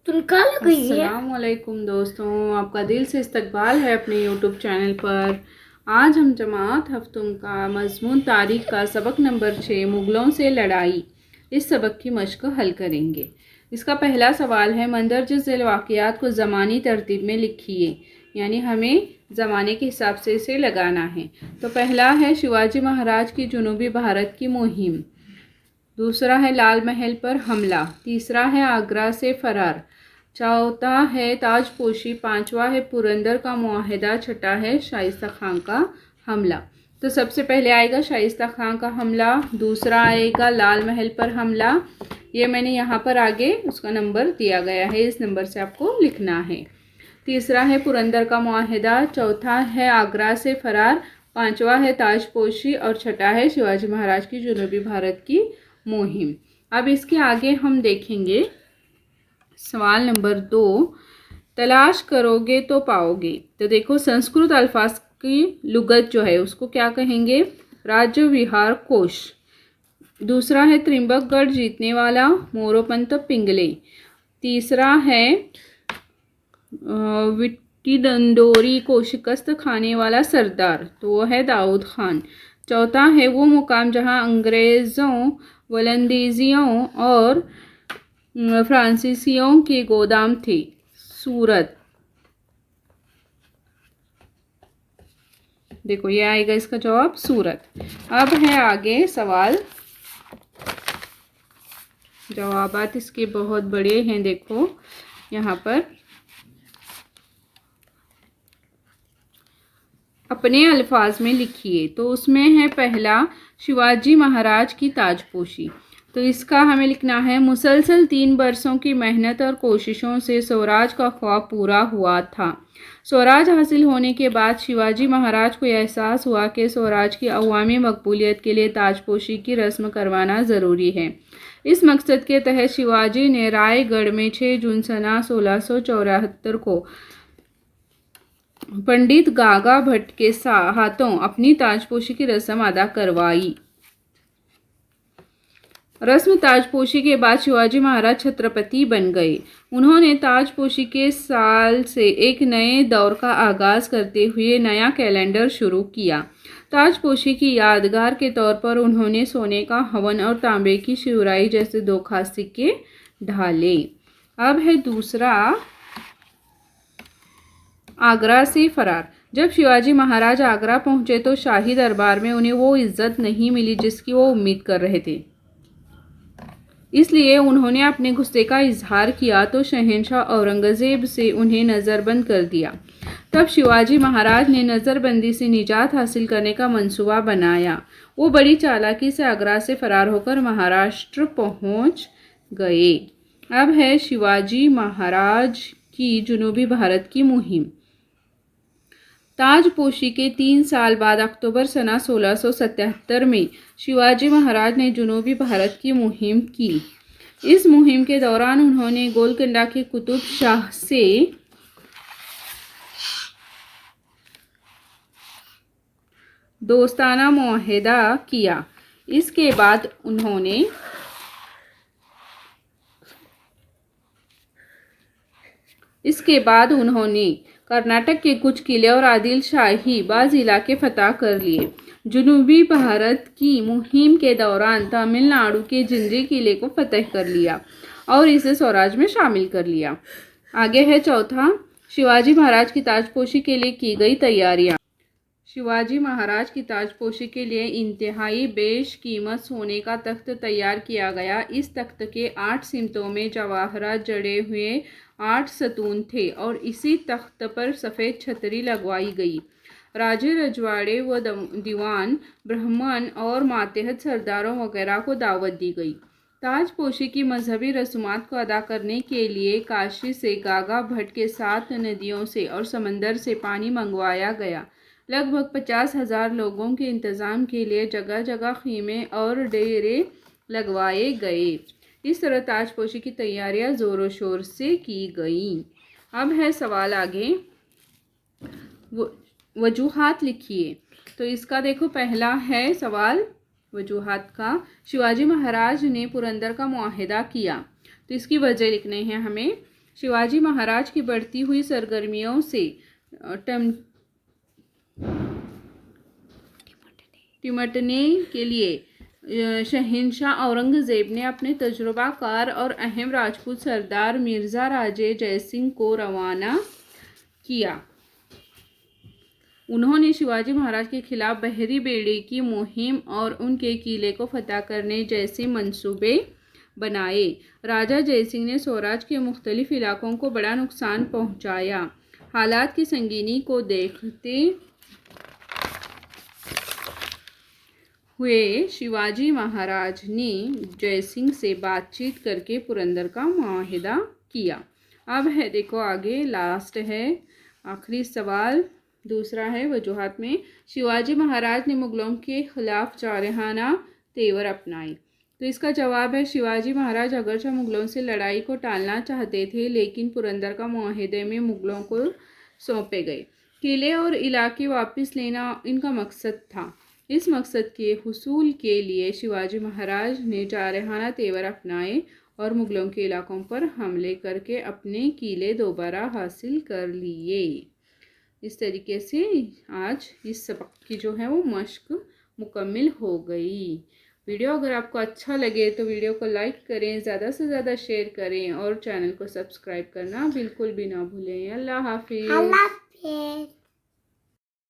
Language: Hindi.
तुनका लग गई है। अस्सलामुअलैकुम दोस्तों, आपका दिल से इस्तकबाल है अपने यूट्यूब चैनल पर। आज हम जमात हफ्तुम का मजमून तारीख का सबक नंबर 6 मुग़लों से लड़ाई, इस सबक की मश्क हल करेंगे। इसका पहला सवाल है, मंदरज ज़ैल वाक़यात को ज़मानी तरतीब में लिखिए, यानी हमें ज़माने के हिसाब से इसे लगाना है। तो पहला है शिवाजी महाराज की जनूबी भारत की मुहिम, दूसरा है लाल महल पर हमला, तीसरा है आगरा से फरार, चौथा है ताजपोशी, पांचवा है पुरंदर का मुआहिदा, छठा है शाइस्ता खान का हमला। तो सबसे पहले आएगा शाइस्ता खान का हमला, दूसरा आएगा लाल महल पर हमला। ये मैंने यहाँ पर आगे उसका नंबर दिया गया है, इस नंबर से आपको लिखना है। तीसरा है पुरंदर का मुआहिदा, चौथा है आगरा से फरार, पांचवा है ताजपोशी और छठा है शिवाजी महाराज की जनूबी भारत की मुहिम। अब इसके आगे हम देखेंगे सवाल नंबर 2, तलाश करोगे तो पाओगे। तो देखो, संस्कृत अल्फाज की लुगत जो है उसको क्या कहेंगे? राज्य विहार कोश। दूसरा है त्रिंबकगढ़ जीतने वाला, मोरोपंत पिंगले। तीसरा है विट्टी डंडोरी को शिकस्त खाने वाला सरदार, तो वो है दाऊद खान। चौथा है वो मुकाम जहां अंग्रेज़ों, वलंदेजियों और फ्रांसीसियों के गोदाम थे, सूरत। देखो, ये आएगा इसका जवाब सूरत। अब है आगे सवाल, जवाबात इसके बहुत बड़े हैं। देखो यहाँ पर अपने अल्फाज में लिखिए। तो उसमें है पहला, शिवाजी महाराज की ताजपोशी। तो इसका हमें लिखना है, मुसलसल 3 बरसों की मेहनत और कोशिशों से स्वराज का ख्वाब पूरा हुआ था। स्वराज हासिल होने के बाद शिवाजी महाराज को एहसास हुआ कि स्वराज की अवामी मकबूलियत के लिए ताजपोशी की रस्म करवाना ज़रूरी है। इस मकसद के तहत शिवाजी ने रायगढ़ में 6 जून सना 1674 को पंडित गागा भट्ट के हाथों अपनी ताजपोशी की रस्म अदा करवाई। रस्म ताजपोशी के बाद शिवाजी महाराज छत्रपति बन गए। उन्होंने ताजपोशी के साल से एक नए दौर का आगाज़ करते हुए नया कैलेंडर शुरू किया। ताजपोशी की यादगार के तौर पर उन्होंने सोने का हवन और तांबे की शिवराई जैसे 2 खास सिक्के ढाले। अब है दूसरा, आगरा से फरार। जब शिवाजी महाराज आगरा पहुंचे तो शाही दरबार में उन्हें वो इज्जत नहीं मिली जिसकी वो उम्मीद कर रहे थे। इसलिए उन्होंने अपने गुस्से का इजहार किया तो शहंशाह औरंगज़ेब से उन्हें नज़रबंद कर दिया। तब शिवाजी महाराज ने नज़रबंदी से निजात हासिल करने का मंसूबा बनाया। वो बड़ी चालाकी से आगरा से फरार होकर महाराष्ट्र पहुंच गए। अब है शिवाजी महाराज की जनूबी भारत की मुहिम। ताजपोशी के 3 साल बाद अक्टूबर सना 1677 में शिवाजी महाराज ने जनूबी भारत की मुहिम की। इस मुहिम के दौरान उन्होंने गोलकुंडा के कुतुब शाह से दोस्ताना मुआहिदा किया। इसके बाद उन्होंने कर्नाटक के कुछ किले और आदिल शाही बाज़ इलाके फतह कर लिए। जनूबी भारत की मुहिम के दौरान तमिलनाडु के जिंजी किले को फतह कर लिया और इसे स्वराज में शामिल कर लिया। आगे है चौथा, शिवाजी महाराज की ताजपोशी के लिए की गई तैयारियां। शिवाजी महाराज की ताजपोशी के लिए इंतहाई बेशकीमत सोने का तख्त तैयार किया गया। इस तख्त के 8 सिमतों में जवाहरात जड़े हुए 8 सतून थे और इसी तख्त पर सफ़ेद छतरी लगवाई गई। राजे रजवाड़े व दीवान, ब्राह्मण और मातहत सरदारों वगैरह को दावत दी गई। ताजपोशी की मजहबी रसूमात को अदा करने के लिए काशी से गागा भट्ट के 7 नदियों से और समंदर से पानी मंगवाया गया। लगभग 50,000 लोगों के इंतज़ाम के लिए जगह जगह खीमे और डेरे लगवाए गए। इस तरह ताजपोशी की तैयारियां ज़ोरों शोर से की गईं। अब है सवाल आगे, वजूहात लिखिए। तो इसका देखो, पहला है सवाल वजूहात का, शिवाजी महाराज ने पुरंदर का मुआहिदा किया। तो इसकी वजह लिखने हैं हमें। शिवाजी महाराज की बढ़ती हुई सरगर्मियों से निपटने के लिए शहंशाह औरंगज़ेब ने अपने तजुर्बाकार और अहम राजपूत सरदार मिर्ज़ा राजे जयसिंह को रवाना किया। उन्होंने शिवाजी महाराज के खिलाफ बहरी बेड़े की मुहिम और उनके किले को फतह करने जैसे मंसूबे बनाए। राजा जयसिंह ने स्वराज के मुख्तलिफ इलाकों को बड़ा नुकसान पहुंचाया। हालात की संगीनी को देखते हुए शिवाजी महाराज ने जयसिंह से बातचीत करके पुरंदर का मुआहिदा किया। अब है देखो आगे लास्ट है आखिरी सवाल। दूसरा है वजूहात में शिवाजी महाराज ने मुगलों के खिलाफ जारहाना तेवर अपनाए। तो इसका जवाब है शिवाजी महाराज अगरचे मुगलों से लड़ाई को टालना चाहते थे, लेकिन पुरंदर का मुआहिदे में मुगलों को सौंपे गए। किले और इलाके वापस लेना इनका मकसद था। इस मकसद के हुसूल के लिए शिवाजी महाराज ने जारहाना तेवर अपनाए और मुगलों के इलाकों पर हमले करके अपने किले दोबारा हासिल कर लिए। इस तरीके से आज इस सबक की जो है वो मश्क मुकम्मल हो गई। वीडियो अगर आपको अच्छा लगे तो वीडियो को लाइक करें, ज़्यादा से ज़्यादा शेयर करें और चैनल को सब्सक्राइब करना बिल्कुल भी ना भूलें। अल्लाह हाफिज़।